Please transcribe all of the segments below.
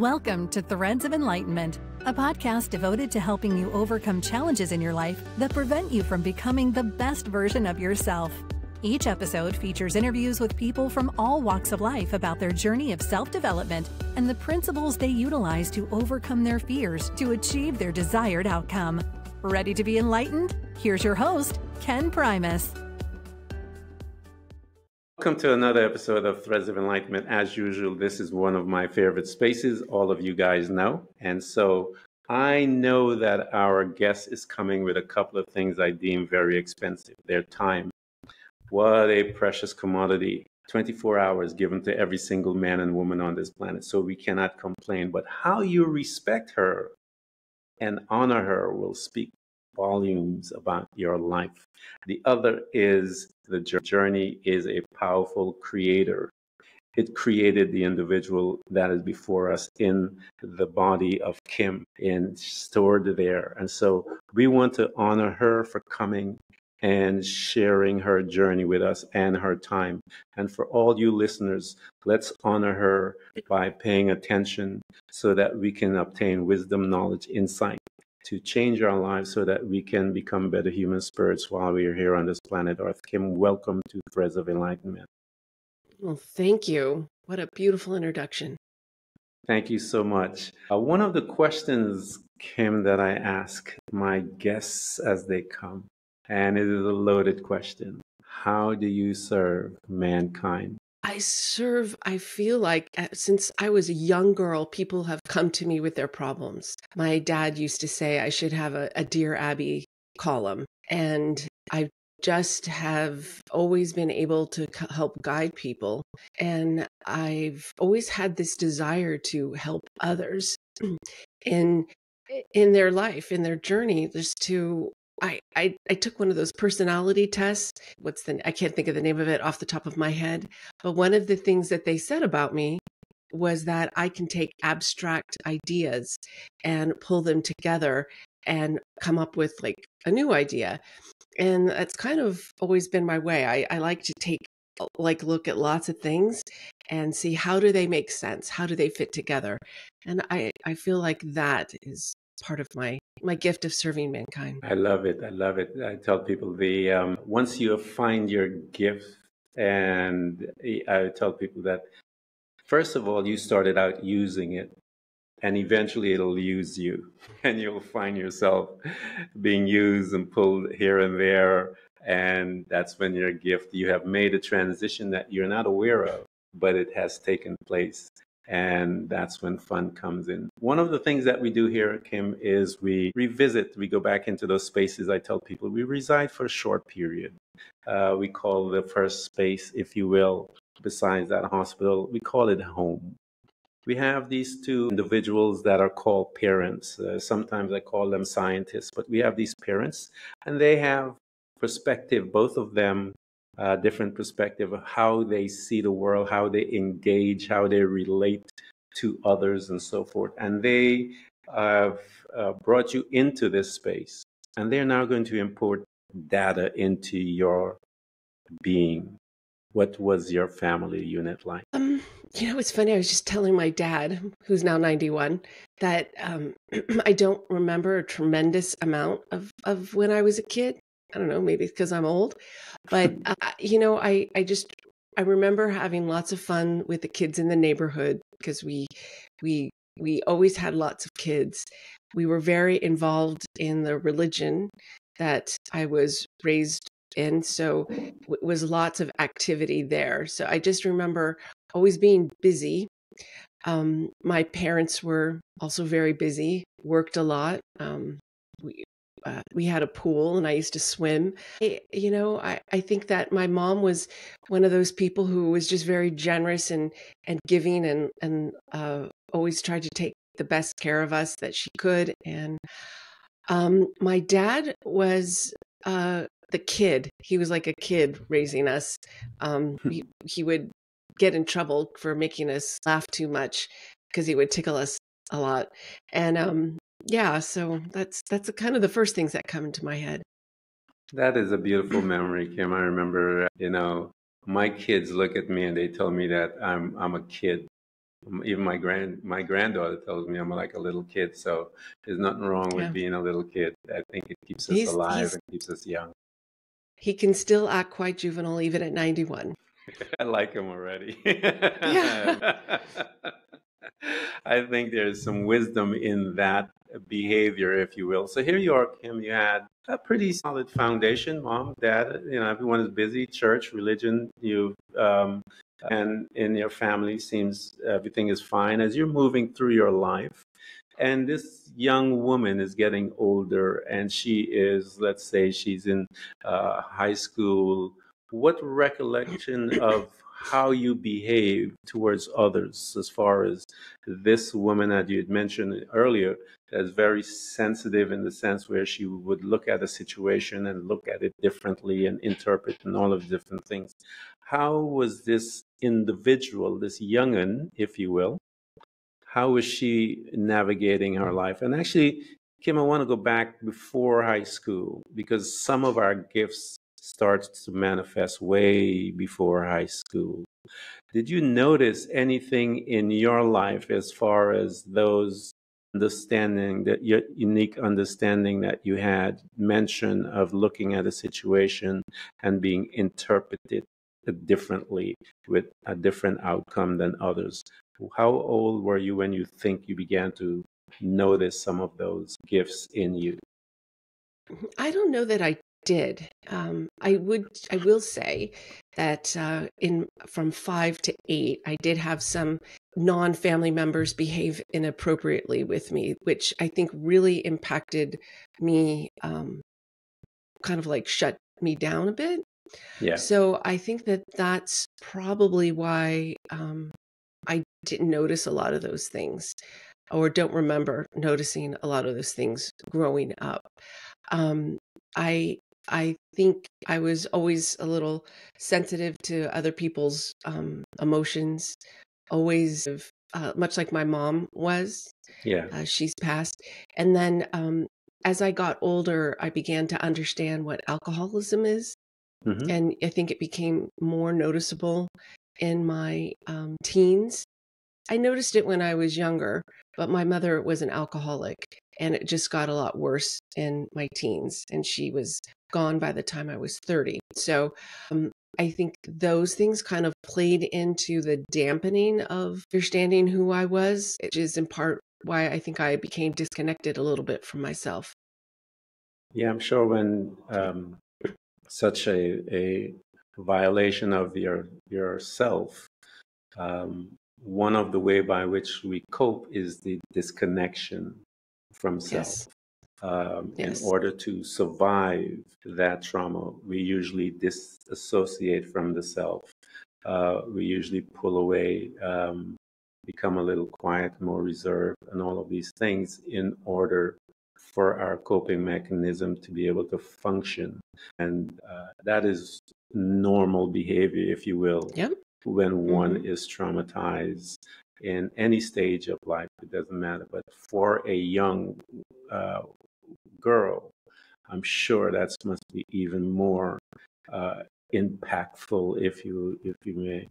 Welcome to Threads of Enlightenment, a podcast devoted to helping you overcome challenges in your life that prevent you from becoming the best version of yourself. Each episode features interviews with people from all walks of life about their journey of self-development and the principles they utilize to overcome their fears to achieve their desired outcome. Ready to be enlightened? Here's your host, Ken Primus. Welcome to another episode of Threads of Enlightenment. As usual, this is one of my favorite spaces. All of you guys know. And so I know that our guest is coming with a couple of things I deem very expensive. Their time. What a precious commodity. 24 hours given to every single man and woman on this planet. So we cannot complain. But how you respect her and honor her will speak volumes about your life. The other is the journey is a powerful creator. It created the individual that is before us in the body of Kim and stored there. And so we want to honor her for coming and sharing her journey with us and her time. And for all you listeners, let's honor her by paying attention so that we can obtain wisdom, knowledge, insight to change our lives so that we can become better human spirits while we are here on this planet Earth. Kim, welcome to Threads of Enlightenment. Well, thank you. What a beautiful introduction. Thank you so much. One of the questions, Kim, that I ask my guests as they come, and it is a loaded question. How do you serve mankind? I feel like since I was a young girl, people have come to me with their problems. My dad used to say I should have a Dear Abby column, and I just have always been able to help guide people. And I've always had this desire to help others in their life, in their journey, just to I took one of those personality tests. I can't think of the name of it off the top of my head. But one of the things that they said about me was that I can take abstract ideas and pull them together and come up with like a new idea. And that's kind of always been my way. I like to look at lots of things and see how do they make sense? How do they fit together? And I feel like that is part of my gift of serving mankind. I love it. I love it. I tell people once you find your gift, and I tell people that first of all, you started out using it, and eventually it'll use you, and you'll find yourself being used and pulled here and there. And that's when your gift, you have made a transition that you're not aware of, but it has taken place. And that's when fun comes in. One of the things that we do here, Kim, is we revisit, we go back into those spaces. I tell people we reside for a short period. We call the first space, if you will, besides that hospital, we call it home. We have these two individuals that are called parents. Sometimes I call them scientists, but we have these parents, and they have perspective, both of them, different perspective of how they see the world, how they engage, how they relate to others, and so forth. And they have brought you into this space, and they're now going to import data into your being. What was your family unit like? It's funny. I was just telling my dad, who's now 91, that I don't remember a tremendous amount of when I was a kid. I don't know, maybe because I'm old, but I remember having lots of fun with the kids in the neighborhood because we always had lots of kids. We were very involved in the religion that I was raised in, so it was lots of activity there. So I just remember always being busy. My parents were also very busy, worked a lot. We had a pool and I used to swim. I think that my mom was one of those people who was just very generous and giving and always tried to take the best care of us that she could. And my dad was the kid. He was like a kid raising us. He would get in trouble for making us laugh too much because he would tickle us a lot. And so that's kind of the first things that come into my head. That is a beautiful memory, Kim. I remember, my kids look at me and they tell me that I'm a kid. Even my granddaughter tells me I'm like a little kid. So there's nothing wrong with Yeah. being a little kid. I think it keeps us He's alive he's and keeps us young. he can still act quite juvenile even at 91. I like him already. Yeah. I think there's some wisdom in that behavior, if you will. So here you are, Kim. You had a pretty solid foundation, mom, dad. Everyone is busy, church, religion. And in your family seems everything is fine as you're moving through your life. And this young woman is getting older, and she is, let's say, she's in high school. What recollection of how you behave towards others, as far as this woman that you had mentioned earlier, that's very sensitive in the sense where she would look at a situation and look at it differently and interpret and all of the different things. How was this individual, this young'un, if you will, how was she navigating her life? And actually, Kim, I want to go back before high school because some of our gifts start to manifest way before high school. Did you notice anything in your life as far as those understanding, that your unique understanding that you had mention of looking at a situation and being interpreted differently with a different outcome than others? How old were you when you think you began to notice some of those gifts in you? I don't know that I did. I will say that in from 5 to 8, I did have some non-family members behave inappropriately with me, which I think really impacted me, kind of like shut me down a bit. Yeah. So I think that that's probably why I didn't notice a lot of those things, or don't remember noticing a lot of those things growing up. Um, I I think I was always a little sensitive to other people's emotions, always much like my mom was. Yeah. She's passed, and then as I got older, I began to understand what alcoholism is, Hmm. and I think it became more noticeable in my teens. I noticed it when I was younger, but my mother was an alcoholic, and it just got a lot worse in my teens, and she was gone by the time I was 30. So I think those things kind of played into the dampening of understanding who I was, which is in part why I think I became disconnected a little bit from myself. Yeah, I'm sure when such a violation of yourself, one of the way by which we cope is the disconnection from self. Yes. In Yes. order to survive that trauma, we usually disassociate from the self. We usually pull away, become a little quiet, more reserved, and all of these things in order for our coping mechanism to be able to function. And that is normal behavior, if you will, Yep. when one Hmm. is traumatized in any stage of life. It doesn't matter. But for a young uh, girl, I'm sure that must be even more uh, impactful, if you may,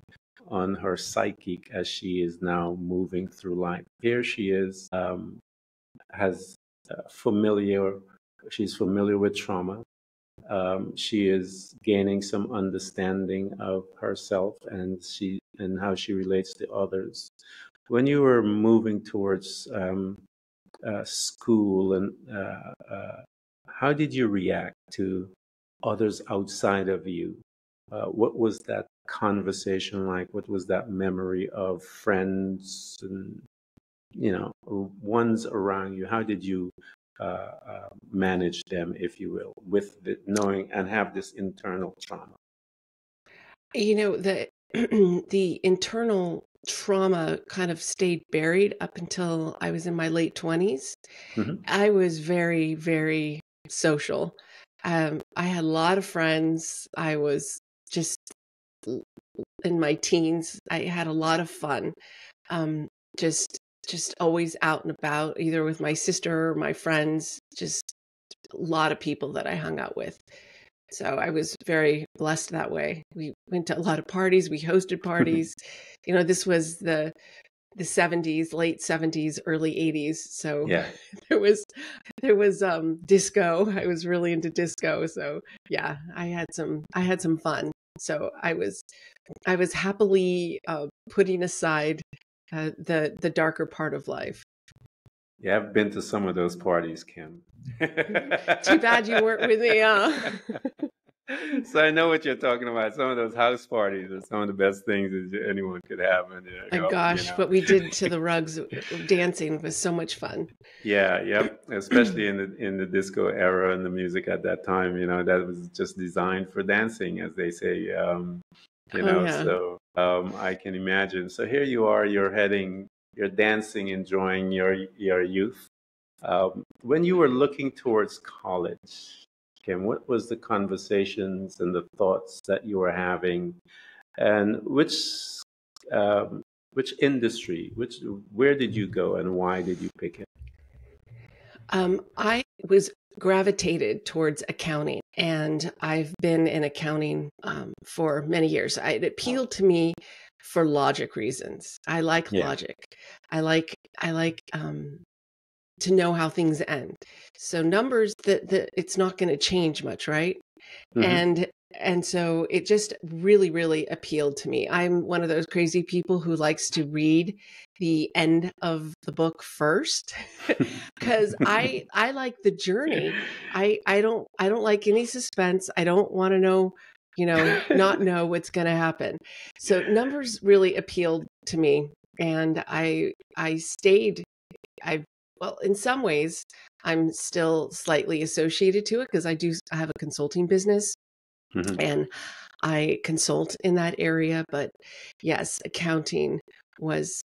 on her psychic as she is now moving through life. Here she is, has familiar. She's familiar with trauma. She is gaining some understanding of herself and how she relates to others. When you were moving towards school, and how did you react to others outside of you? What was that conversation like? What was that memory of friends and ones around you? How did you manage them, if you will, with knowing and have this internal trauma? The the internal trauma kind of stayed buried up until I was in my late 20s. Hmm. I was very, very social. I had a lot of friends. I was just in my teens. I had a lot of fun. Um, just just always out and about, either with my sister or my friends. Just a lot of people that I hung out with. So I was very blessed that way. We went to a lot of parties. We hosted parties. This was the 70s, late 70s, early 80s. So Yeah. there was disco. I was really into disco. So yeah, I had some fun. So I was happily putting aside the darker part of life. Yeah, I've been to some of those parties, Kim. Too bad you weren't with me. So I know what you're talking about. Some of those house parties are some of the best things that anyone could have. And, My gosh, what we did to the rugs dancing was so much fun. Yeah, yep. Especially in the disco era and the music at that time, that was just designed for dancing, as they say. Oh yeah. So I can imagine. So here you are, you're dancing, enjoying your youth. When you were looking towards college, Kim, what was the conversations and the thoughts that you were having, and which industry, where did you go, and why did you pick it? I was gravitated towards accounting, and I've been in accounting for many years. It appealed to me for logic reasons. I like Yeah. logic. I like to know how things end. So numbers, that it's not going to change much, right? Mm-hmm. And so it just really, really appealed to me. I'm one of those crazy people who likes to read the end of the book first because I like the journey. I don't like any suspense. I don't want to know, not know what's going to happen. So numbers really appealed to me, and I stayed. Well, in some ways, I'm still slightly associated to it because I have a consulting business. Mm-hmm. And I consult in that area, but yes, accounting was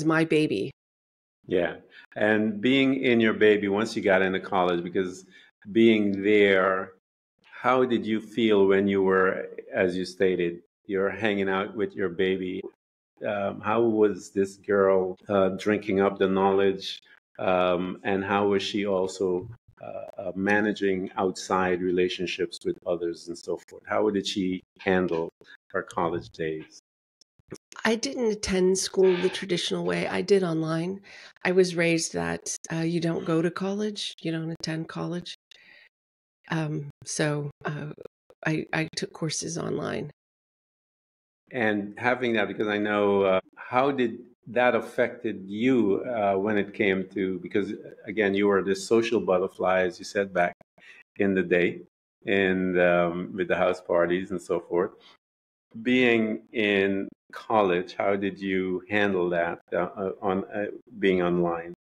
my baby. Yeah. And being in your baby once you got into college, because being there, how did you feel when you were, as you stated, you're hanging out with your baby? How was this girl drinking up the knowledge? And how was she also managing outside relationships with others and so forth? How did she handle her college days? I didn't attend school the traditional way. I did online. I was raised that you don't go to college, you don't attend college. So I took courses online. And having that, because I know, how did that affected you when it came to, because again, you were this social butterfly, as you said, back in the day, and with the house parties and so forth. Being in college, how did you handle that on being online?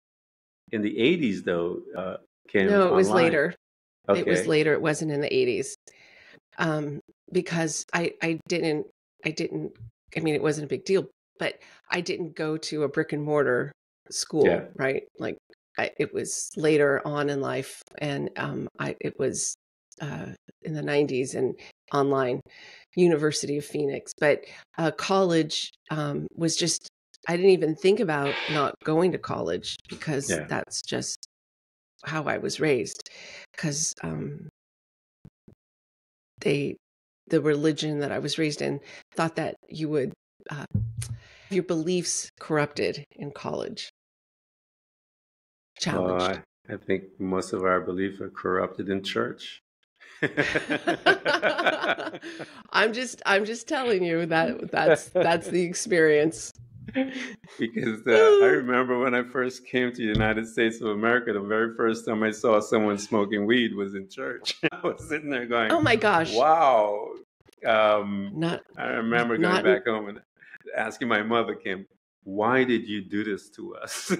In the 80s, though, came No, it was online. later. It was Okay. later. It wasn't in the 80s. Because I didn't, I mean, it wasn't a big deal, but I didn't go to a brick and mortar Yeah. school, right? Like it was later on in life, and it was in the 90s and online, University of Phoenix. But college was just, I didn't even think about not going to college because Yeah. that's just how I was raised. Because the religion that I was raised in thought that you would have your beliefs corrupted in college, challenged. I think most of our beliefs are corrupted in church. I'm just telling you that that's the experience. Because I remember when I first came to the United States of America, the very first time I saw someone smoking weed was in church. I was sitting there going, Oh my gosh. wow. Not I remember going not back home and asking my mother, Kim, why did you do this to us?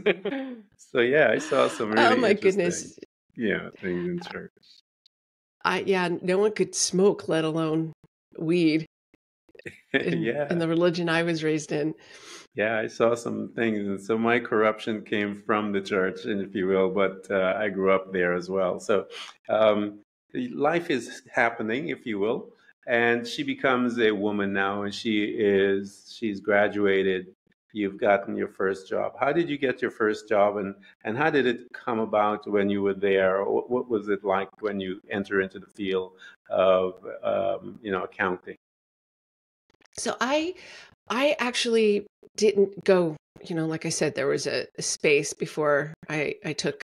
So yeah, I saw some oh really my interesting, goodness. things in church. No one could smoke, let alone weed in Yeah. the religion I was raised in. Yeah, I saw some things, and so my corruption came from the church, and if you will, but I grew up there as well. So life is happening, if you will, and she becomes a woman now, and she's graduated. You've gotten your first job. How did you get your first job, and how did it come about when you were there? What was it like when you enter into the field of accounting? So I I actually didn't go, like I said, there was a space before I took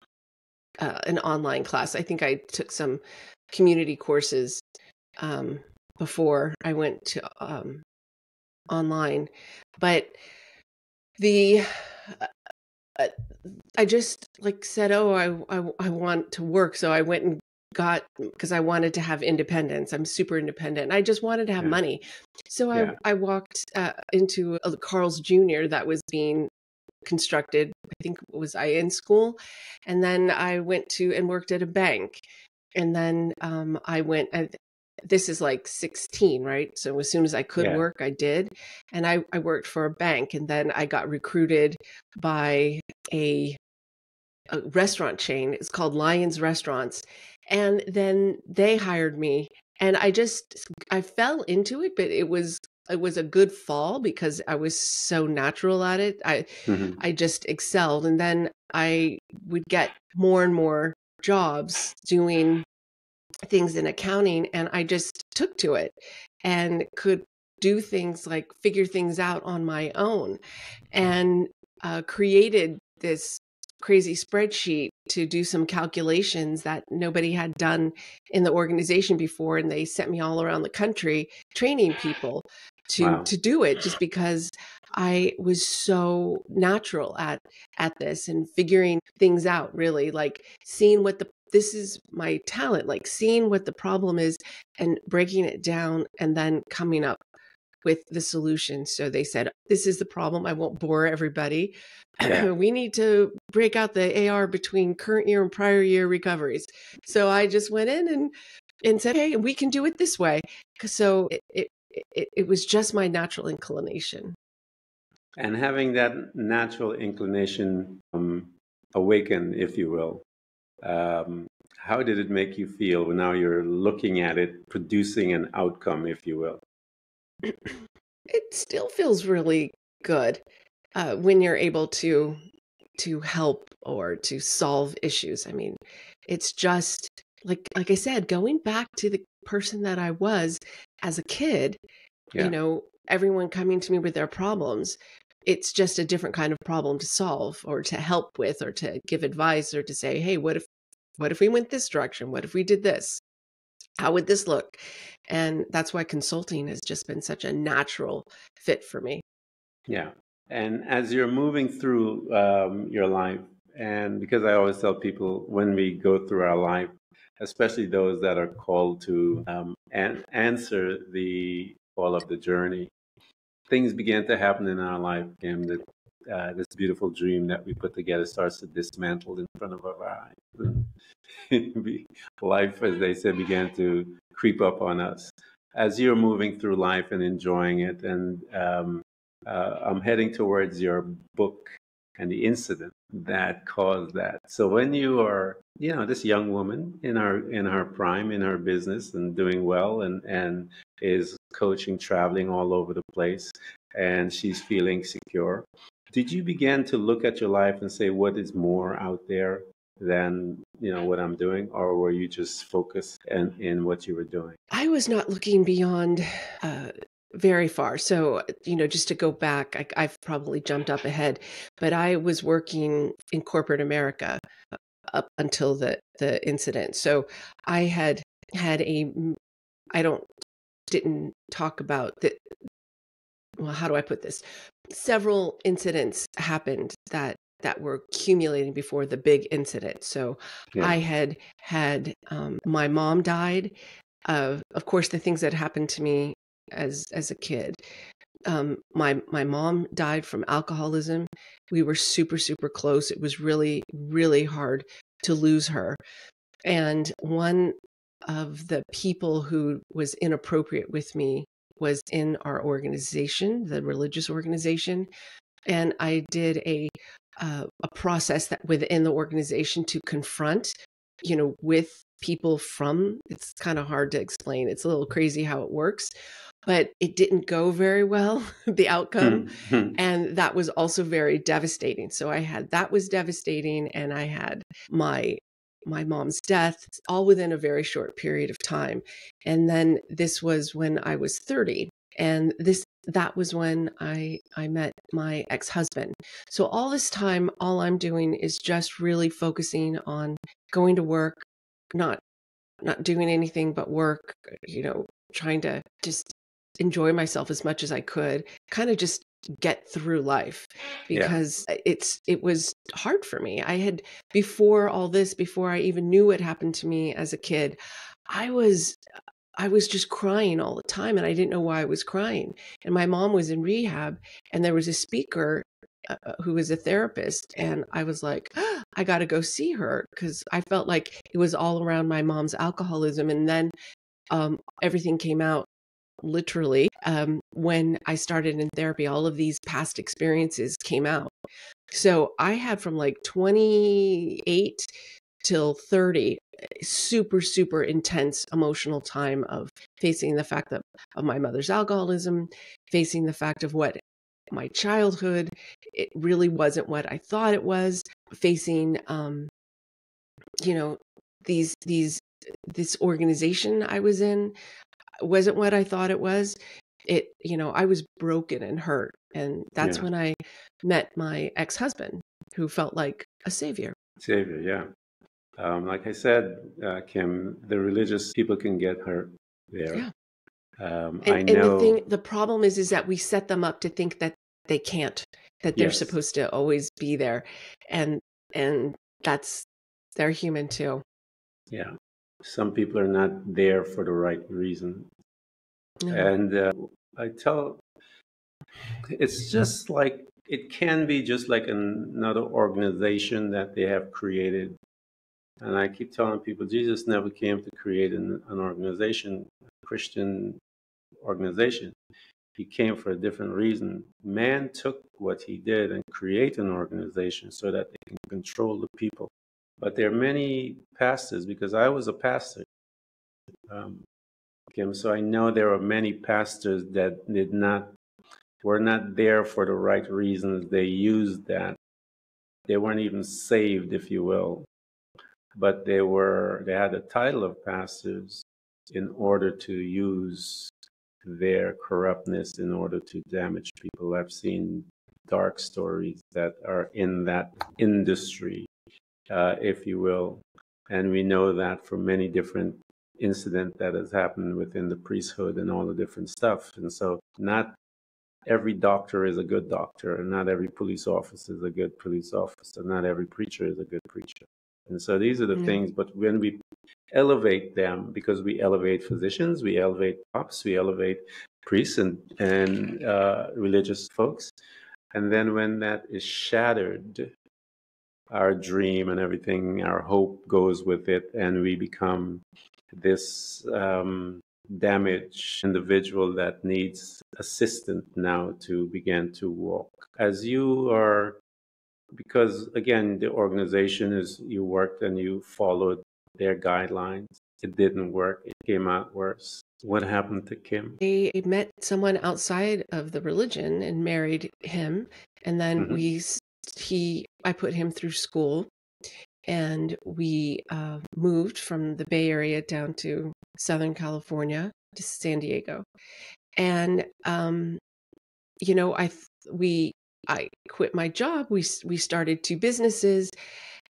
an online class. I think I took some community courses before I went to online, but the I just said, oh, I want to work, so I went and got, because I wanted to have independence. I'm super independent, and I just wanted to have money. So I walked into a Carl's Jr. that was being constructed. I think was I in school, and then I went to and worked at a bank, and then I went. This is 16, right? So as soon as I could work, I did, and I worked for a bank, and then I got recruited by a restaurant chain. It's called Lions Restaurants, and then they hired me, and I fell into it, but it was a good fall because I was so natural at it. I just excelled, and then I would get more and more jobs doing things in accounting, and I just took to it and could do things like figure things out on my own, and created this crazy spreadsheet to do some calculations that nobody had done in the organization before, and they sent me all around the country training people to do it, just because I was so natural at this and figuring things out, really, seeing this is my talent, seeing what the problem is and breaking it down and then coming up with the solution. So they said, this is the problem. I won't bore everybody. We need to break out the AR between current year and prior year recoveries. So I just went in and said, hey, we can do it this way. So it was just my natural inclination. And having that natural inclination awaken, if you will, how did it make you feel when now you're looking at it, producing an outcome, if you will? It still feels really good when you're able to help or to solve issues. I mean, it's just like I said, going back to the person that I was as a kid, everyone coming to me with their problems. It's just a different kind of problem to solve or to help with or to give advice or to say, hey, what if we went this direction? What if we did this? How would this look? And that's why consulting has just been such a natural fit for me. Yeah. And as you're moving through your life, and because I always tell people when we go through our life, especially those that are called to answer the call of the journey, things begin to happen in our life, and this beautiful dream that we put together starts to dismantle in front of our eyes. Life, as they said, began to creep up on us. As you're moving through life and enjoying it, and I'm heading towards your book and the incident that caused that. So when you are, this young woman in her prime, in her business and doing well, and is coaching, traveling all over the place, and she's feeling secure, did you begin to look at your life and say, what is more out there than what I'm doing, or were you just focused in what you were doing? I was not looking beyond very far. So, just to go back, I've probably jumped up ahead, but I was working in corporate America up until the incident. So I had didn't talk about the, well, how do I put this? Several incidents happened that were accumulating before the big incident. So I had my mom died. Of course, the things that happened to me as a kid. My mom died from alcoholism. We were super, super close. It was really, really hard to lose her. And one of the people who was inappropriate with me was in our organization, the religious organization. And I did a process that within the organization to confront, with people from, it's kind of hard to explain. It's a little crazy how it works, but it didn't go very well, the outcome. And that was also very devastating. So that was devastating. And I had my mom's death all within a very short period of time. And then this was when I was 30. And that was when I met my ex-husband. So all this time, all I'm doing is just really focusing on going to work, not doing anything but work, trying to just enjoy myself as much as I could, kind of just get through life, because it was hard for me. I had, before all this, before I even knew what happened to me as a kid, I was just crying all the time, and I didn't know why I was crying. And my mom was in rehab, and there was a speaker who was a therapist, and I was like, I got to go see her, because I felt like it was all around my mom's alcoholism. And then everything came out, literally, when I started in therapy. All of these past experiences came out. So I had, from like 28 till 30, super, super intense emotional time of facing the fact of my mother's alcoholism, facing the fact of what my childhood, it really wasn't what I thought it was, facing, this organization I was in wasn't what I thought it was. I was broken and hurt. And that's when I met my ex-husband, who felt like a savior. Savior, yeah. Like I said, Kim, the religious people can get hurt there. Yeah. I know. And the problem is that we set them up to think that they can't, that they're supposed to always be there. And they're human too. Yeah. Some people are not there for the right reason. No. And it's just like, it can be just like another organization that they have created. And I keep telling people, Jesus never came to create an organization, a Christian organization. He came for a different reason. Man took what he did and create an organization so that they can control the people. But there are many pastors, because I was a pastor, Kim, so I know there are many pastors that were not there for the right reasons. They used that. They weren't even saved, if you will. But they had the title of pastors in order to use their corruptness in order to damage people. I've seen dark stories that are in that industry, if you will. And we know that from many different incidents that has happened within the priesthood and all the different stuff. And so not every doctor is a good doctor, and not every police officer is a good police officer, not every preacher is a good preacher. And so these are the things, but when we elevate them, because we elevate physicians, we elevate cops, we elevate priests and religious folks, and then when that is shattered, our dream and everything, our hope goes with it, and we become this damaged individual that needs assistance now to begin to walk. As you are, because again, the organization is, you worked and you followed their guidelines. It didn't work. It came out worse. What happened to Kim? I met someone outside of the religion and married him. And then I put him through school, and we moved from the Bay Area down to Southern California, to San Diego. And, I quit my job. We started two businesses.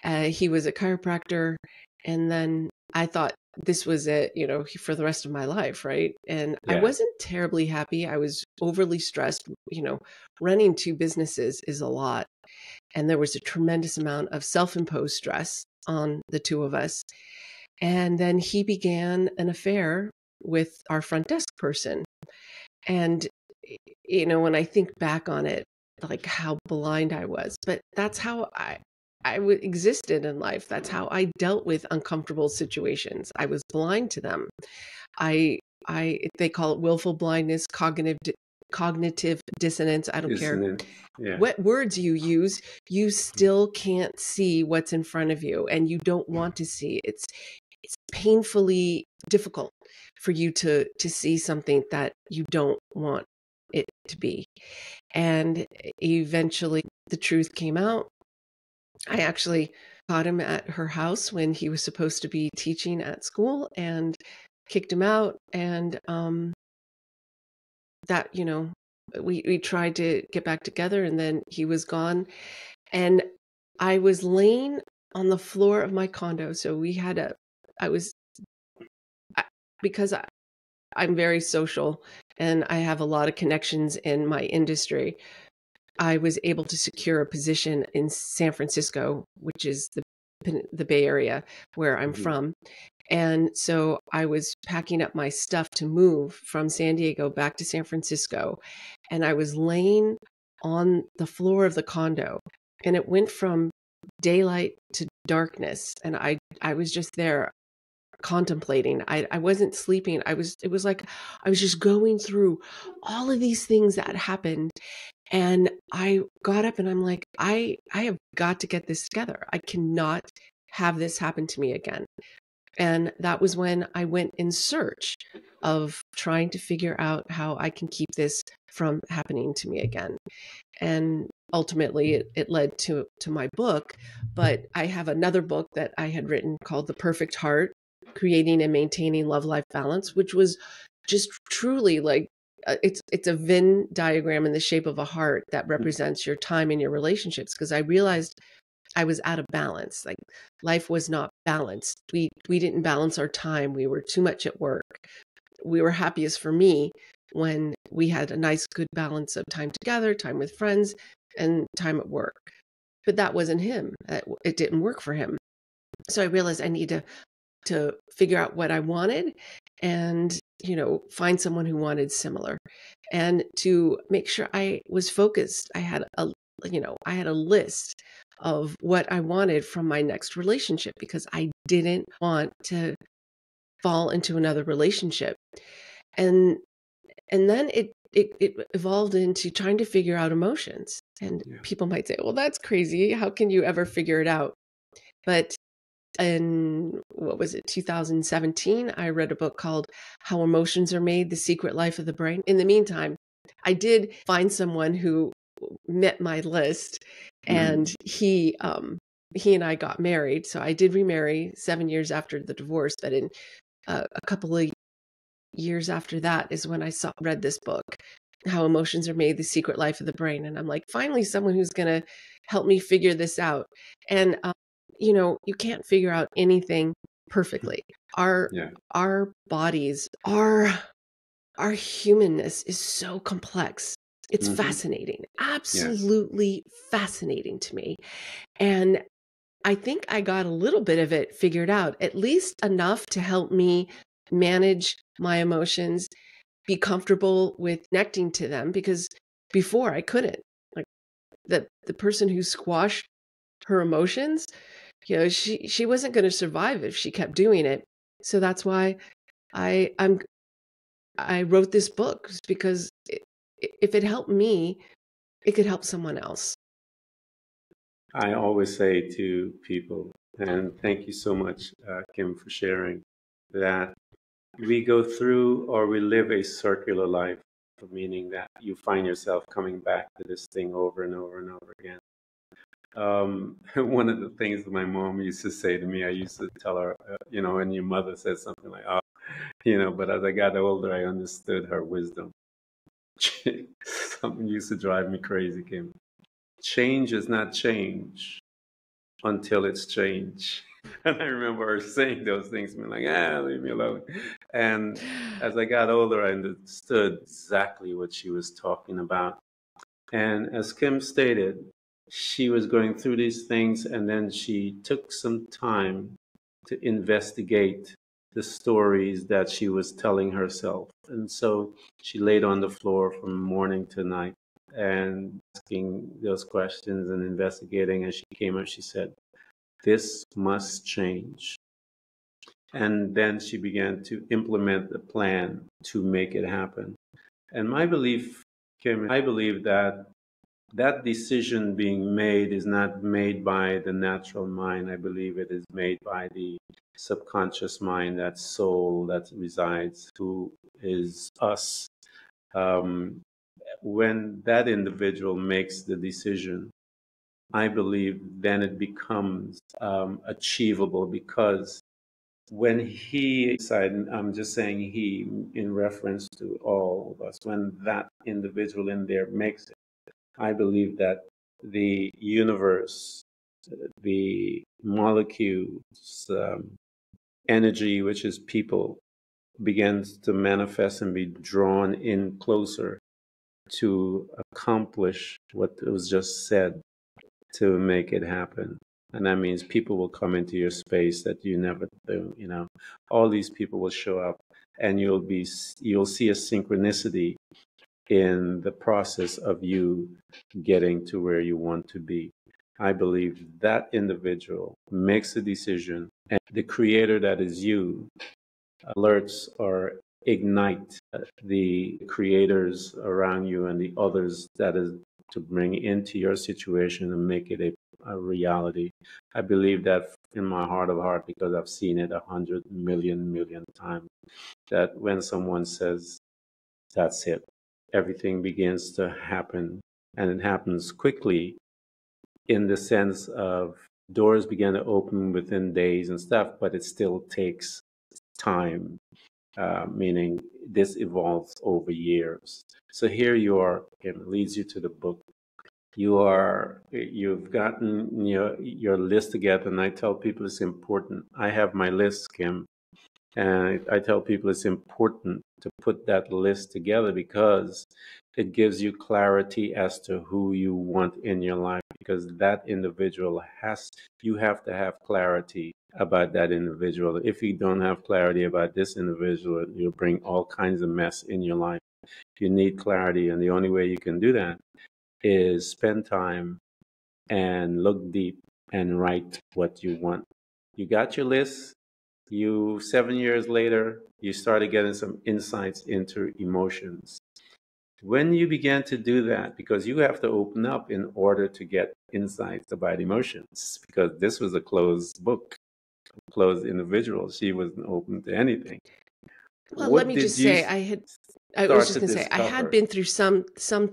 He was a chiropractor. And then I thought this was it, for the rest of my life. Right. And I wasn't terribly happy. I was overly stressed. Running two businesses is a lot. And there was a tremendous amount of self-imposed stress on the two of us. And then he began an affair with our front desk person. And, when I think back on it, like how blind I was, but that's how I existed in life. That's how I dealt with uncomfortable situations. I was blind to them. They call it willful blindness, cognitive dissonance. I don't care what words you use, you still can't see what's in front of you, and you don't want to see. It's painfully difficult for you to see something that you don't want it to be. And eventually the truth came out. I actually caught him at her house when he was supposed to be teaching at school, and kicked him out. And that, we tried to get back together, and then he was gone. And I was laying on the floor of my condo. So I was, because I'm very social and I have a lot of connections in my industry, I was able to secure a position in San Francisco, which is the Bay Area where I'm from. And so I was packing up my stuff to move from San Diego back to San Francisco. And I was laying on the floor of the condo, and it went from daylight to darkness. And I was just there contemplating. I wasn't sleeping. It was like I was just going through all of these things that happened. And I got up and I'm like, I have got to get this together. I cannot have this happen to me again. And that was when I went in search of trying to figure out how I can keep this from happening to me again. And ultimately it led to my book. But I have another book that I had written called The Perfect Heart: Creating and Maintaining Love-Life Balance, which was just truly like, it's a Venn diagram in the shape of a heart that represents your time in your relationships. Because I realized I was out of balance. Like, life was not balanced. We didn't balance our time. We were too much at work. We were happiest for me when we had a nice, good balance of time together, time with friends, and time at work. But that wasn't him. It didn't work for him. So I realized I need to figure out what I wanted, and find someone who wanted similar, and to make sure I was focused. I had a list of what I wanted from my next relationship, because I didn't want to fall into another relationship. And then it evolved into trying to figure out emotions. And people might say, well, that's crazy. How can you ever figure it out? But in, 2017, I read a book called How Emotions Are Made: The Secret Life of the Brain. In the meantime, I did find someone who met my list, and he and I got married. So I did remarry 7 years after the divorce, but in a couple of years after that is when I read this book, How Emotions Are Made: The Secret Life of the Brain. And I'm like, finally, someone who's going to help me figure this out. And, you can't figure out anything perfectly. Our bodies, our humanness is so complex. It's fascinating, absolutely fascinating to me. And I think I got a little bit of it figured out, at least enough to help me manage my emotions, be comfortable with connecting to them, because before I couldn't. Like, the person who squashed her emotions, she wasn't going to survive if she kept doing it. So that's why I wrote this book, because if it helped me, it could help someone else. I always say to people, and thank you so much, Kim, for sharing, that we go through, or we live a circular life, meaning that you find yourself coming back to this thing over and over and over again. One of the things that my mom used to say to me, I used to tell her, when your mother says something like, but as I got older, I understood her wisdom. Something used to drive me crazy, Kim. Change is not change until it's change. And I remember her saying those things, being like, leave me alone. And as I got older, I understood exactly what she was talking about. And as Kim stated, she was going through these things, and then she took some time to investigate the stories that she was telling herself. And so she laid on the floor from morning to night and asking those questions and investigating. And she came up, she said, this must change. And then she began to implement the plan to make it happen. And my belief, Kim, I believe that decision being made is not made by the natural mind. I believe it is made by the subconscious mind, that soul that resides, who is us. When that individual makes the decision, I believe then it becomes achievable, because when he decided, I'm just saying he in reference to all of us, when that individual in there makes it, I believe that the universe, the molecules, energy, which is people, begins to manifest and be drawn in closer to accomplish what was just said, to make it happen. And that means people will come into your space that you never do, all these people will show up, and you'll see a synchronicity in the process of you getting to where you want to be. I believe that individual makes a decision, and the creator that is you alerts or ignite the creators around you and the others that is to bring into your situation and make it a reality. I believe that in my heart of heart, because I've seen it 100 million times, that when someone says, that's it, everything begins to happen, and it happens quickly, in the sense of doors begin to open within days and stuff, but it still takes time, meaning this evolves over years. So here you are, it leads you to the book. You've gotten your list together, and I tell people it's important. I have my list, Kim, and I tell people it's important to put that list together, because it gives you clarity as to who you want in your life, because that individual you have to have clarity about that individual. If you don't have clarity about this individual, you'll bring all kinds of mess in your life. You need clarity, and the only way you can do that is spend time and look deep and write what you want. You got your list. 7 years later, you started getting some insights into emotions. When you began to do that, because you have to open up in order to get insights about emotions, because this was a closed book, closed individual. She wasn't open to anything. Well, let me just say, I was just going to say, I had been through some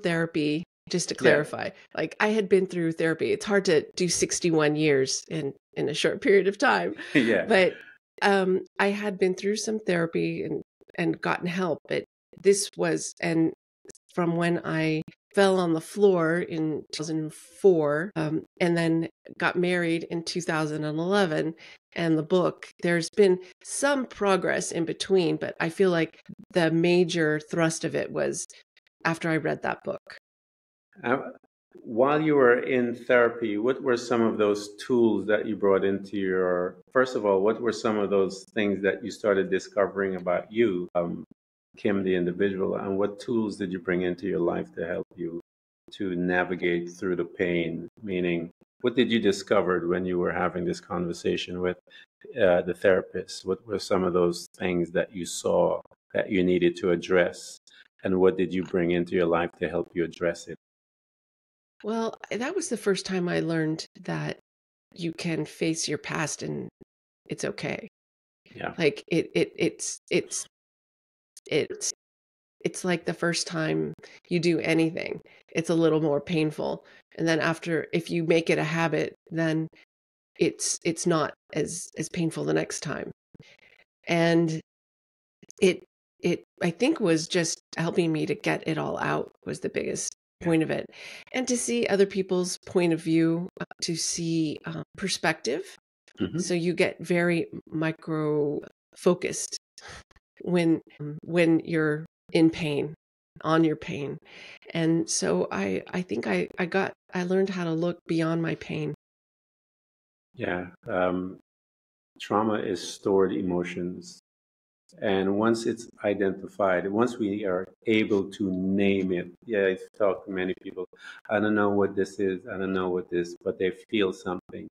therapy, just to clarify. Like, I had been through therapy. It's hard to do 61 years in a short period of time. Yeah. But I had been through some therapy and gotten help. But this was, and from when I fell on the floor in 2004, and then got married in 2011, and the book, there's been some progress in between, but I feel like the major thrust of it was after I read that book. While you were in therapy, what were some of those tools that you brought into first of all, what were some of those things that you started discovering about you, Kim, the individual, and what tools did you bring into your life to help you to navigate through the pain? Meaning, what did you discover when you were having this conversation with the therapist? What were some of those things that you saw that you needed to address? And what did you bring into your life to help you address it? Well, that was the first time I learned that you can face your past and it's okay. Yeah. Like it's like the first time you do anything, it's a little more painful. And then if you make it a habit, then it's not as painful the next time. And it I think was just helping me to get it all out was the biggest point of it, and to see other people's point of view, to see perspective. Mm-hmm. So you get very micro focused when you're in pain, on your pain. And so I think I learned how to look beyond my pain. Yeah. Trauma is stored emotions. And once it's identified, once we are able to name it, I've talked to many people, I don't know what this is, I don't know what this, but they feel something.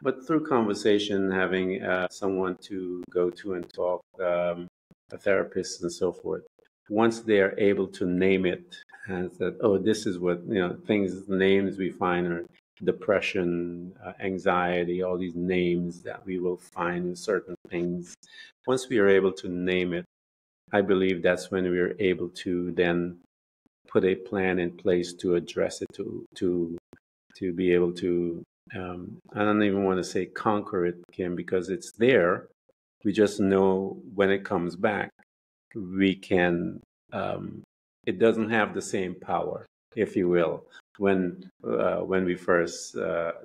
But through conversation, having someone to go to and talk, a therapist and so forth, once they are able to name it and that, oh, this is what, things, names we find are depression, anxiety, all these names that we will find in certain things. Once we are able to name it, I believe that's when we are able to then put a plan in place to address it, to be able to, I don't even want to say conquer it, Kim, because it's there. We just know when it comes back, we can, it doesn't have the same power, if you will. When we first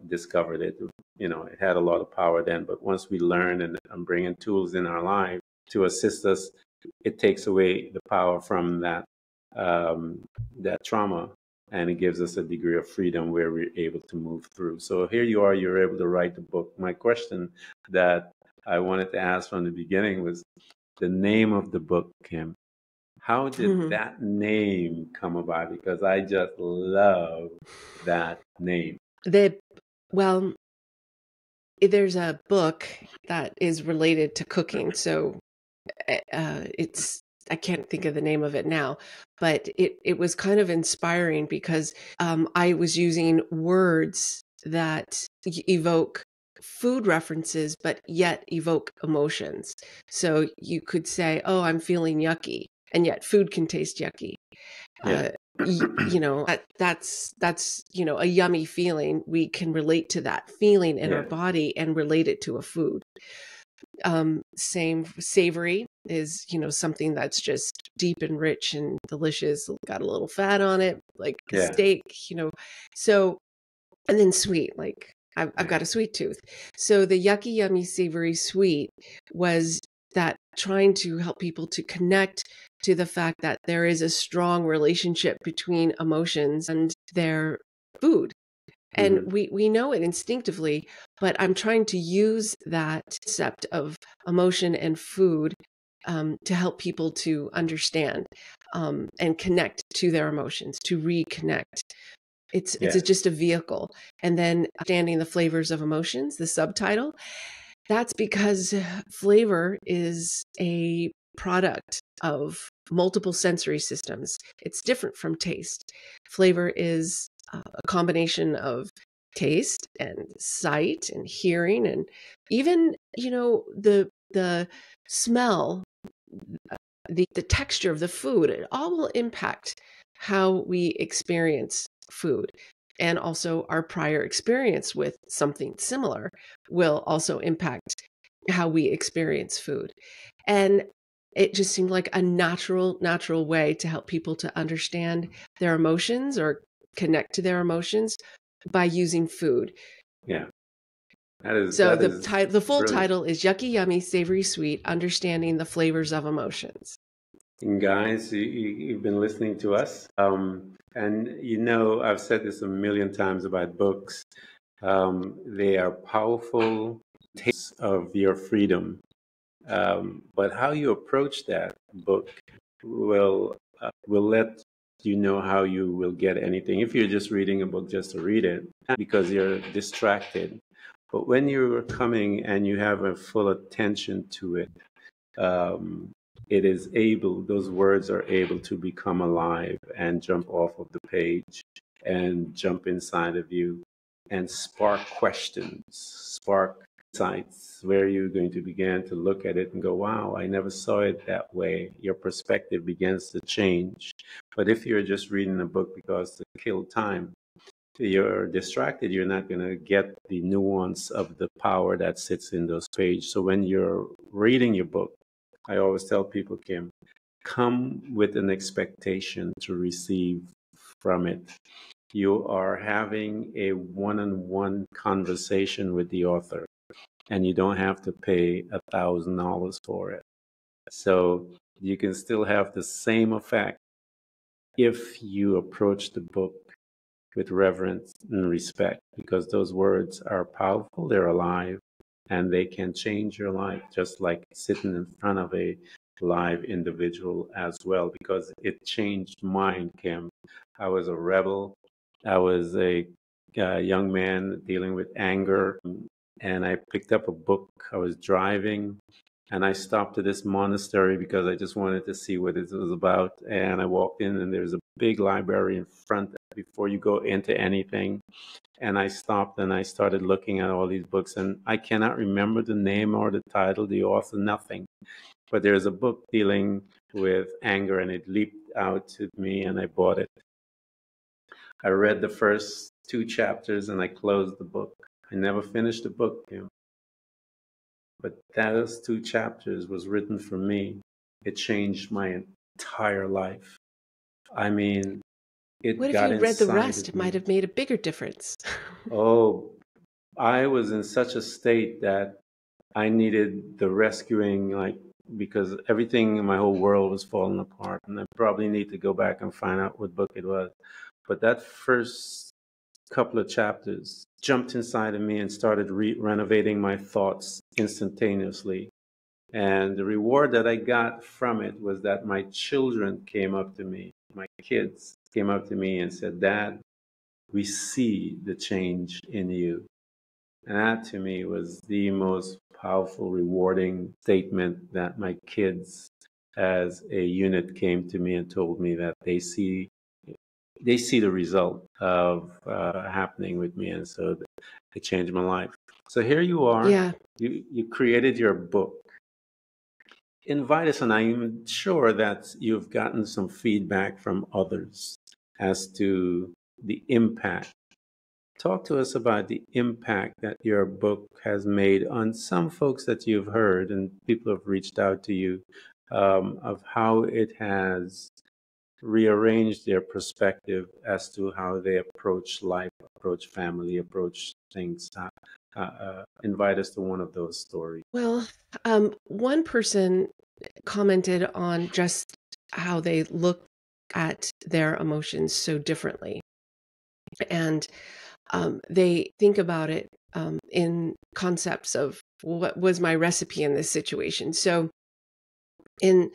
discovered it, it had a lot of power then. But once we learn and bring in tools in our life to assist us, it takes away the power from that trauma, and it gives us a degree of freedom where we're able to move through. So here you are, you're able to write the book. My question that I wanted to ask from the beginning was the name of the book, Kim. How did that name come about? Because I just love that name. Well, there's a book that is related to cooking. So I can't think of the name of it now, but it was kind of inspiring because I was using words that evoke food references, but yet evoke emotions. So you could say, oh, I'm feeling yucky, and yet food can taste yucky. Yeah. That's a yummy feeling. We can relate to that feeling in our body and relate it to a food. Same savory is, something that's just deep and rich and delicious, got a little fat on it, like a steak, so, and then sweet, like I've got a sweet tooth. So the yucky, yummy, savory, sweet was that trying to help people to connect to the fact that there is a strong relationship between emotions and their food. And we know it instinctively, but I'm trying to use that concept of emotion and food to help people to understand and connect to their emotions, to reconnect. It's just a vehicle. And then understanding the flavors of emotions, the subtitle, that's because flavor is a product of multiple sensory systems. It's different from taste. Flavor is a combination of taste and sight and hearing, and even, the smell, the texture of the food. It all will impact how we experience food. And also our prior experience with something similar will also impact how we experience food. And it just seemed like a natural way to help people to understand their emotions or connect to their emotions by using food. Yeah. The full brilliant. title is Yucky, Yummy, Savory, Sweet, Understanding the Flavors of Emotions. And guys, you've been listening to us. And I've said this a million times about books. They are powerful tastes of your freedom. But how you approach that book will let you know how you will get anything. If you're just reading a book just to read it, because you're distracted. But when you're coming and you have a full attention to it, those words are able to become alive and jump off of the page and jump inside of you and spark questions, spark insights where you're going to begin to look at it and go, wow, I never saw it that way. Your perspective begins to change. But if you're just reading a book because to kill time, you're distracted, you're not going to get the nuance of the power that sits in those pages. So when you're reading your book, I always tell people, Kim, come with an expectation to receive from it. You are having a one-on-one conversation with the author, and you don't have to pay $1,000 for it. So you can still have the same effect if you approach the book with reverence and respect, because those words are powerful, they're alive, and they can change your life, just like sitting in front of a live individual as well, because it changed mine, Kim. I was a rebel. I was a young man dealing with anger, and I picked up a book. I was driving, and I stopped at this monastery because I just wanted to see what it was about. And I walked in, and there's a big library in front before you go into anything. And I stopped and I started looking at all these books, and I cannot remember the name or the title, the author, nothing. But there's a book dealing with anger, and it leaped out to me, and I bought it. I read the first 2 chapters and I closed the book. I never finished the book. But those 2 chapters was written for me. It changed my entire life. I mean, it What if got you'd read the inside rest? of It might me. have made a bigger difference. Oh, I was in such a state that I needed the rescuing, like, because everything in my whole world was falling apart. And I probably need to go back and find out what book it was. But that first couple of chapters jumped inside of me and started renovating my thoughts instantaneously. And the reward that I got from it was that my children came up to me, my kids came up to me and said, "Dad, we see the change in you." And that to me was the most powerful, rewarding statement that my kids as a unit came to me and told me that they see the result of happening with me, and so it changed my life. So here you are. Yeah. You created your book. Invite us, and I'm sure that you've gotten some feedback from others as to the impact. Talk to us about the impact that your book has made on some folks that you've heard, and people have reached out to you, of how it has rearrange their perspective as to how they approach life, approach family, approach things. Invite us to one of those stories. Well, one person commented on just how they look at their emotions so differently. And they think about it in concepts of what was my recipe in this situation. So in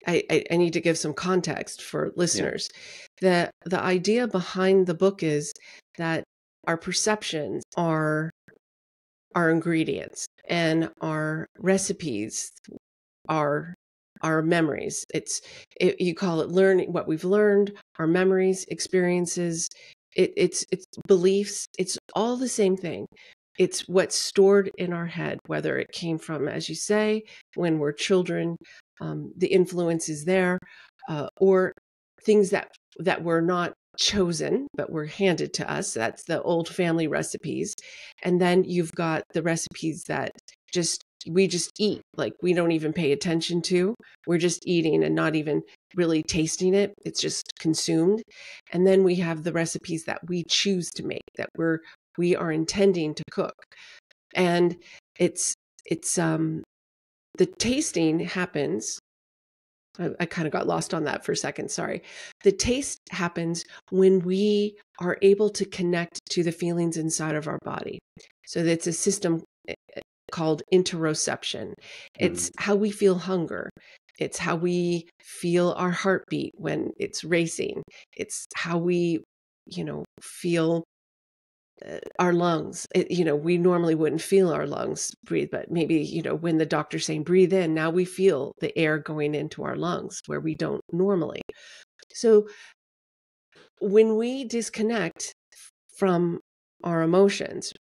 I need to give some context for listeners. Yeah. The idea behind the book is that our perceptions are our ingredients, and our recipes are our memories. You call it learning, what we've learned, our memories, experiences, it's beliefs. It's all the same thing. It's what's stored in our head, whether it came from, as you say, when we're children, the influence is there, or things that were not chosen but were handed to us. That's the old family recipes. And then you've got the recipes that we just eat, like we don't even pay attention to. We're just eating and not even really tasting it. It's just consumed. And then we have the recipes that we choose to make, that we are intending to cook. And it's the tasting happens. I kind of got lost on that for a second. Sorry. The taste happens when we are able to connect to the feelings inside of our body. So it's a system called interoception. It's how we feel hunger. It's how we feel our heartbeat when it's racing. It's how we, feel our lungs. We normally wouldn't feel our lungs breathe, but maybe, when the doctor's saying breathe in, now we feel the air going into our lungs where we don't normally. So when we disconnect from our emotions,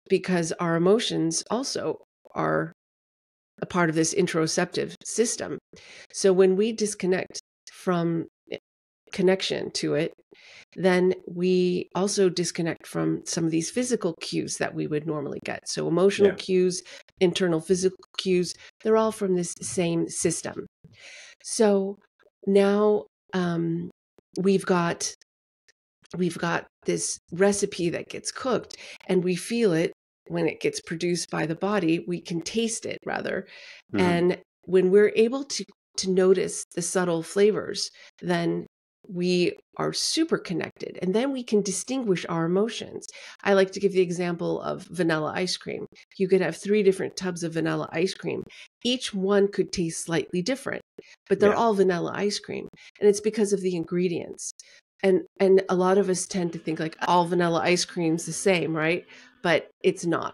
because our emotions also are a part of this interoceptive system. So when we disconnect from connection to it, then we also disconnect from some of these physical cues that we would normally get. So emotional cues, internal physical cues, they're all from this same system. So now we've got this recipe that gets cooked, and we feel it when it gets produced by the body. We can taste it rather. And when we're able to notice the subtle flavors, then we are super connected, and then we can distinguish our emotions. I like to give the example of vanilla ice cream. You could have 3 different tubs of vanilla ice cream. Each one could taste slightly different, but they're all vanilla ice cream. And it's because of the ingredients. And a lot of us tend to think like all vanilla ice cream's the same, right? But it's not.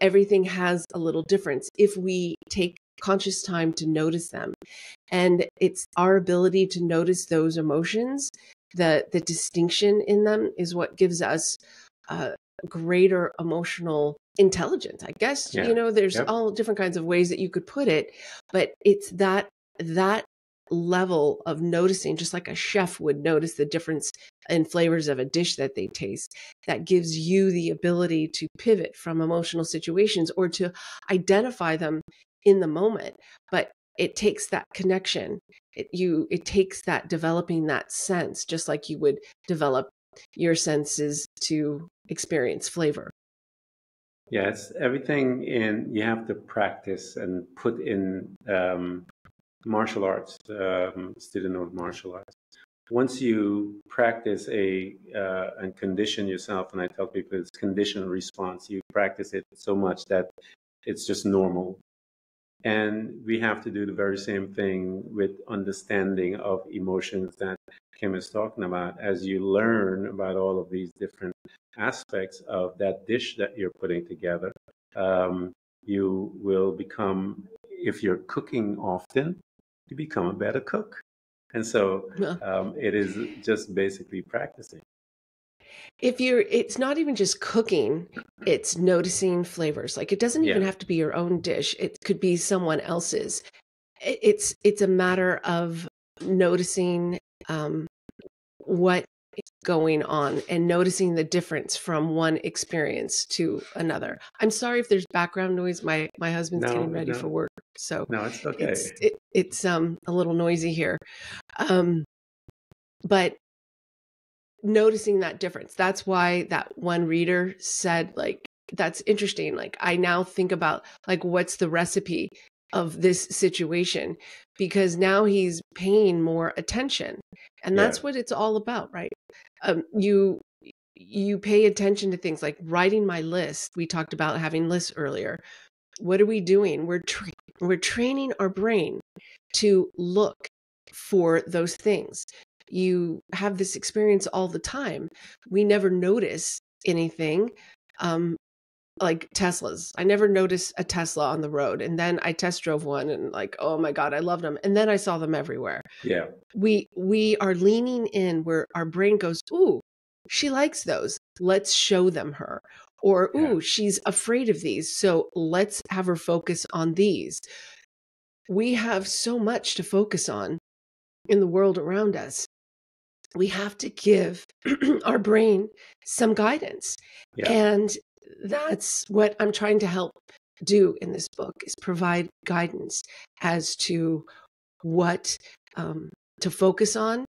Everything has a little difference if we take conscious time to notice them. And it's our ability to notice those emotions, the distinction in them is what gives us greater emotional intelligence, I guess. There's all different kinds of ways that you could put it, but it's that level of noticing, just like a chef would notice the difference in flavors of a dish that they taste, that gives you the ability to pivot from emotional situations or to identify them in the moment. But it takes that connection. It takes that developing that sense, just like you would develop your senses to experience flavor. Yeah, it's everything you have to practice and put in martial arts, student of martial arts. Once you practice and condition yourself, and I tell people it's conditioned response, you practice it so much that it's just normal. And we have to do the very same thing with understanding of emotions that Kim is talking about. As you learn about all of these different aspects of that dish that you're putting together, you will become, if you're cooking often, you become a better cook. And so it is just basically practicing. It's not even just cooking, it's noticing flavors. Like, it doesn't even have to be your own dish. It could be someone else's. It's a matter of noticing what is going on and noticing the difference from one experience to another. I'm sorry if there's background noise. My husband's getting ready for work, so no, it's okay. It's a little noisy here, but noticing that difference. That's why that one reader said, like, that's interesting. Like, I now think about, like, what's the recipe of this situation, because now he's paying more attention, and that's what it's all about, right? You pay attention to things like writing my list. We talked about having lists earlier. What are we doing? We're training our brain to look for those things. You have this experience all the time. We never notice anything, like Teslas. I never noticed a Tesla on the road. And then I test drove one and, like, oh my God, I loved them. And then I saw them everywhere. Yeah. We are leaning in where our brain goes, ooh, she likes those. Let's show them her. Or, ooh, she's afraid of these. So let's have her focus on these. We have so much to focus on in the world around us. We have to give our brain some guidance. And that's what I'm trying to help do in this book, is provide guidance as to what to focus on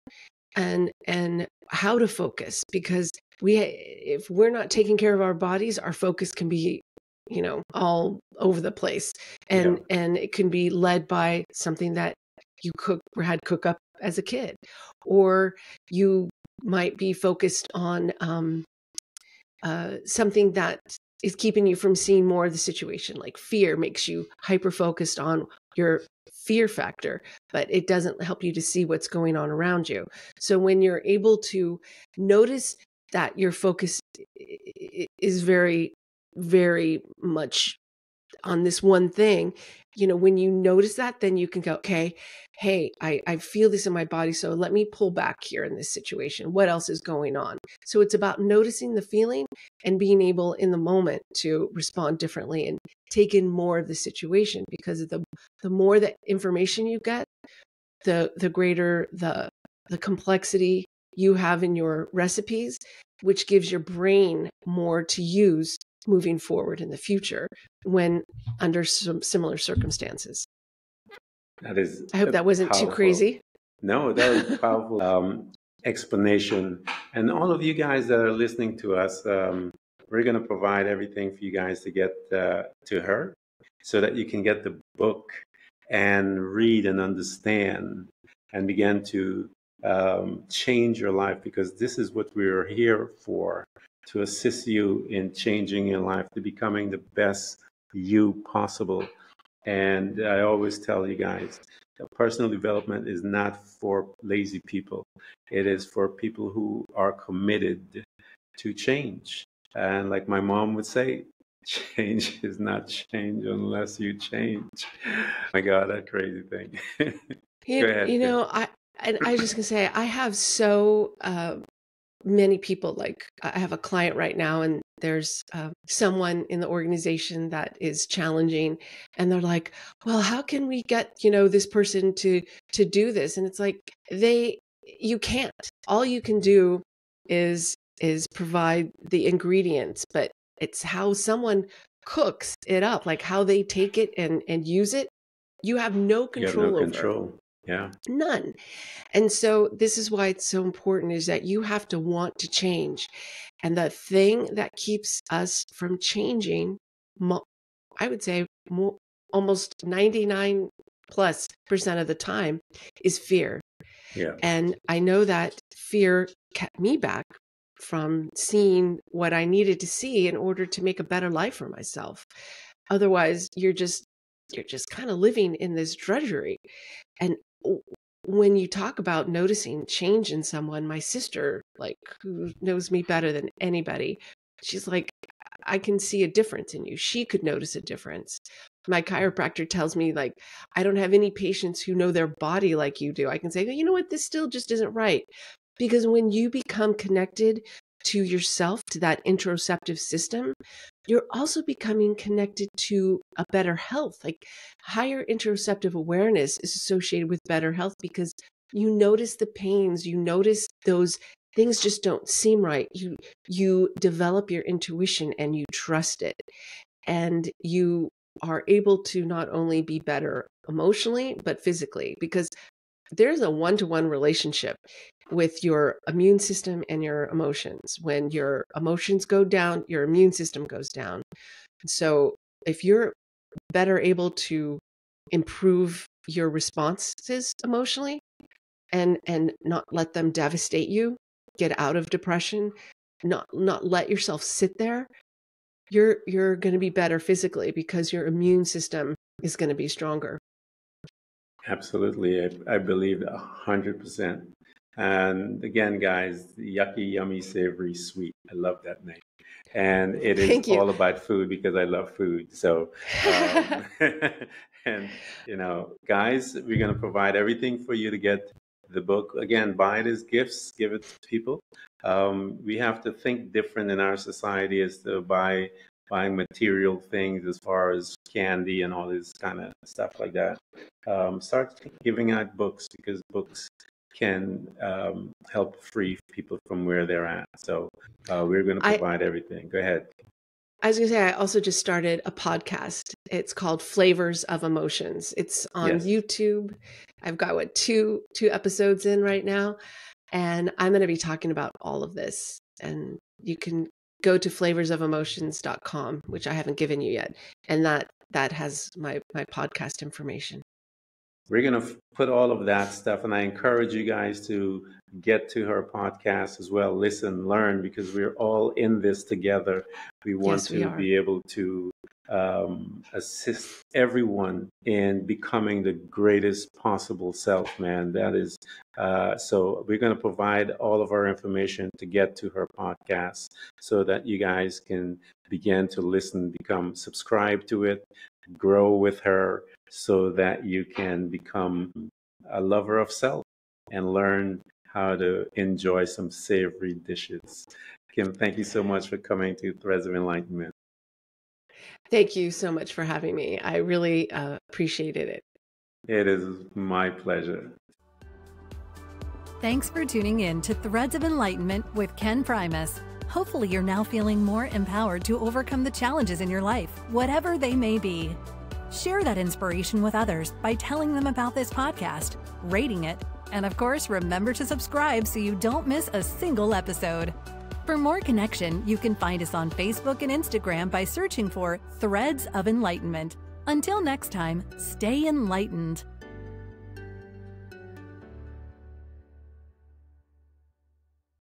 and how to focus, because if we're not taking care of our bodies, our focus can be, all over the place, and it can be led by something that you had cook up as a kid, or you might be focused on something that is keeping you from seeing more of the situation. Like, fear makes you hyper focused on your fear factor, but it doesn't help you to see what's going on around you. So when you're able to notice that your focus is very, very much on this one thing, when you notice that, then you can go, okay, hey, I feel this in my body, so let me pull back here in this situation. What else is going on? So it's about noticing the feeling and being able in the moment to respond differently and take in more of the situation, because the more that information you get, the greater the complexity you have in your recipes, which gives your brain more to use moving forward in the future when under some similar circumstances. That is, I hope that wasn't too crazy. No, that was a powerful explanation. And all of you guys that are listening to us, we're going to provide everything for you guys to get to her, so that you can get the book and read and understand and begin to change your life, because this is what we're here for, to assist you in changing your life, to becoming the best you possible. And I always tell you guys, personal development is not for lazy people. It is for people who are committed to change. And like my mom would say, change is not change unless you change. My God, that crazy thing. Go ahead. I was just gonna say, I have so many people. Like, I have a client right now, and there's someone in the organization that is challenging, and they're like, well, how can we get, this person to do this? And it's like, you can't. All you can do is provide the ingredients, but it's how someone cooks it up, like how they take it and use it. You have no control You have no over. control. Yeah. None. And so this is why it's so important, is that you have to want to change. And the thing that keeps us from changing, I would say almost 99+% of the time, is fear. Yeah. And I know that fear kept me back from seeing what I needed to see in order to make a better life for myself. Otherwise, you're just kind of living in this drudgery. And when you talk about noticing change in someone, my sister, like, who knows me better than anybody, she's like, I can see a difference in you. She could notice a difference. My chiropractor tells me, like, I don't have any patients who know their body like you do. I can say, you know what, this still just isn't right. Because when you become connected to yourself, to that interoceptive system, you're also becoming connected to a better health. Like, higher interoceptive awareness is associated with better health because you notice the pains, you notice those things just don't seem right. You develop your intuition and you trust it. And you are able to not only be better emotionally, but physically, because there's a one-to-one relationship with your immune system and your emotions. When your emotions go down, your immune system goes down. So if you're better able to improve your responses emotionally and not let them devastate you, get out of depression, not let yourself sit there, you're going to be better physically because your immune system is going to be stronger. Absolutely. I believe 100%. And again, guys, Yucky, Yummy, Savory, Sweet. I love that name. And it is all about food because I love food. So, and, guys, we're going to provide everything for you to get the book. Again, buy it as gifts, give it to people. We have to think different in our society as to buying material things as far as candy and all this kind of stuff like that. Start giving out books because books can help free people from where they're at. So we're going to provide everything. Go ahead. I was going to say, I also just started a podcast. It's called Flavors of Emotions. It's on YouTube. I've got two episodes in right now, and I'm going to be talking about all of this. And you can go to flavorsofemotions.com, which I haven't given you yet, and that has my podcast information. We're going to put all of that stuff, and I encourage you guys to get to her podcast as well. Listen, learn, because we're all in this together. We want to be able to assist everyone in becoming the greatest possible self, man. That is, so we're going to provide all of our information to get to her podcast so that you guys can begin to listen, subscribe to it, grow with her, so that you can become a lover of self and learn how to enjoy some savory dishes. Kim, thank you so much for coming to Threads of Enlightenment. Thank you so much for having me. I really appreciated it. It is my pleasure. Thanks for tuning in to Threads of Enlightenment with Ken Primus. Hopefully you're now feeling more empowered to overcome the challenges in your life, whatever they may be. Share that inspiration with others by telling them about this podcast, rating it, and of course, remember to subscribe so you don't miss a single episode. For more connection, you can find us on Facebook and Instagram by searching for Threads of Enlightenment. Until next time, stay enlightened.